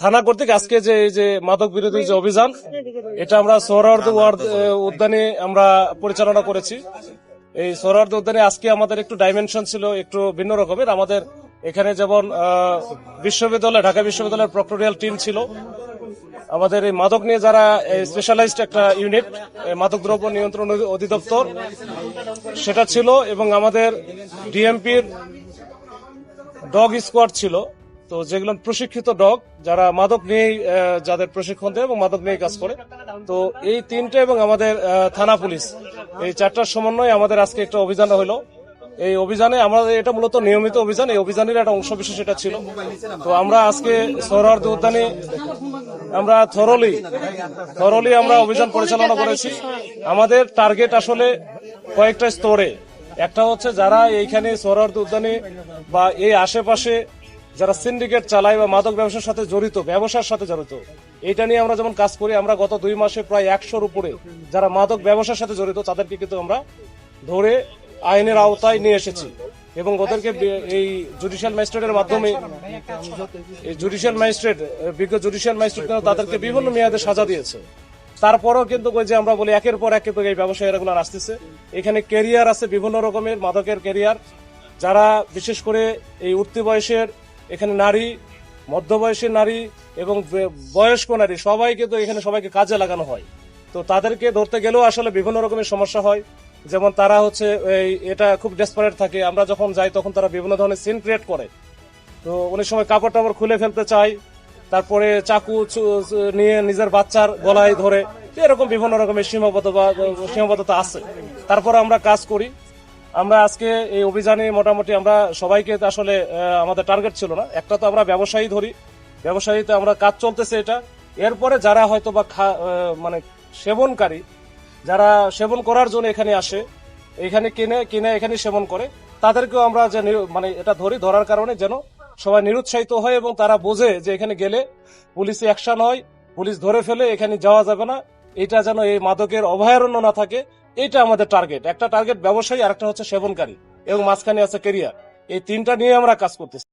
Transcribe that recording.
থানা কর্তৃক আজকে যে এই যে মাদক বিরোধী যে অভিযান, এটা আমরা সোহরাওয়ার্দী ওয়ার্ড উদ্যানে আমরা পরিচালনা করেছি। এই সোহরাওয়ার্দী উদ্যানে আজকে আমাদের একটু ডাইমেনশন ছিল একটু ভিন্ন রকমের। আমাদের এখানে যেমন ঢাকা বিশ্ববিদ্যালয়ের প্রক্টোরিয়াল টিম ছিল, আমাদের এই মাদক নিয়ে যারা স্পেশালাইজড একটা ইউনিট, মাদক দ্রব্য নিয়ন্ত্রণ অধিদপ্তর, সেটা ছিল, এবং আমাদের ডিএমপির ডগ স্কোয়াড ছিল। তো যেগুলো প্রশিক্ষিত ডগ, যারা মাদক নিয়ে যাদের প্রশিক্ষণ দেয় এবং মাদক নিয়ে কাজ করে, তো এই তিনটে এবং আমাদের থানা পুলিশ, এই চারটার সমন্বয়ে আমাদের আজকে একটা অভিযান হলো। এই অভিযানে আমাদের এটা মূলত নিয়মিত অভিযান, এই অভিযানের একটা অংশ বিশেষ এটা ছিল। তো আমরা আজকে সোহরাওয়ার্দী উদ্যানে আমরা থরলি আমরা অভিযান পরিচালনা করেছি। আমাদের টার্গেট আসলে কয়েকটা স্তরে। একটা হচ্ছে যারা এইখানে সোহরাওয়ার্দী উদ্যানে বা এই আশেপাশে যারা সিন্ডিকেট চালায় বা মাদক ব্যবসার সাথে জড়িত, ব্যবসার সাথে জড়িত, এটা নিয়ে আমরা যেমন কাজ করি। আমরা গত 2 মাসে প্রায় 100-র উপরে যারা মাদক ব্যবসার সাথে জড়িত তাদেরকে কিন্তু আমরা ধরে আইনের আওতায় নিয়ে এসেছি, এবং ওদেরকে এই জুডিশিয়াল ম্যাজিস্ট্রেটের মাধ্যমে বিজ্ঞ জুডিশিয়াল ম্যাজিস্ট্রেট তাদেরকে বিভিন্ন মেয়াদে সাজা দিয়েছে। তারপরেও কিন্তু ওই যে আমরা বলি একের পর এক কিন্তু এই ব্যবসায়ীরা আসতেছে। এখানে ক্যারিয়ার আছে, বিভিন্ন রকমের মাদকের ক্যারিয়ার, যারা বিশেষ করে এই উঠতি বয়সের এখানে নারী, মধ্যবয়সী নারী এবং বয়স্ক নারী সবাই কিন্তু এখানে সবাইকে কাজে লাগানো হয়। তো তাদেরকে ধরতে গেলেও আসলে বিভিন্ন রকমের সমস্যা হয়। যেমন তারা হচ্ছে এটা খুব ডেসপারেট থাকে, আমরা যখন যাই তখন তারা বিভিন্ন ধরনের সিন ক্রিয়েট করে। তো অনেক সময় কাপড় টাপড় খুলে ফেলতে চায়, তারপরে চাকু নিয়ে নিজের বাচ্চার গলায় ধরে, এরকম বিভিন্ন রকমের সীমাবদ্ধতা আছে। তারপরে আমরা কাজ করি। আমরা আজকে এই অভিযানে মোটামুটি আমরা সবাইকে আসলে আমাদের টার্গেট ছিল না, একটা তো আমরা ব্যবসায়ী ধরি, ব্যবসায়ীতে আমরা কাজ চলতেছে এটা। এরপরে যারা হয়তো বা মানে সেবনকারী, যারা সেবন করার জন্য এখানে আসে, এখানে কিনে এখানে সেবন করে, তাদেরকেও আমরা যে মানে এটা ধরার কারণে যেন সবাই নিরুৎসাহিত হয় এবং তারা বোঝে যে এখানে গেলে পুলিশি অ্যাকশন হয়, পুলিশ ধরে ফেলে, এখানে যাওয়া যাবে না, এটা যেন এই মাদকের অভয়ারণ্য না থাকে। এটা আমাদের টার্গেট। একটা টার্গেট ব্যবসায়ী, আর একটা হচ্ছে সেবনকারী, এবং মাঝখানে আছে ক্যারিয়ার। এই তিনটা নিয়ে আমরা কাজ করতেছি।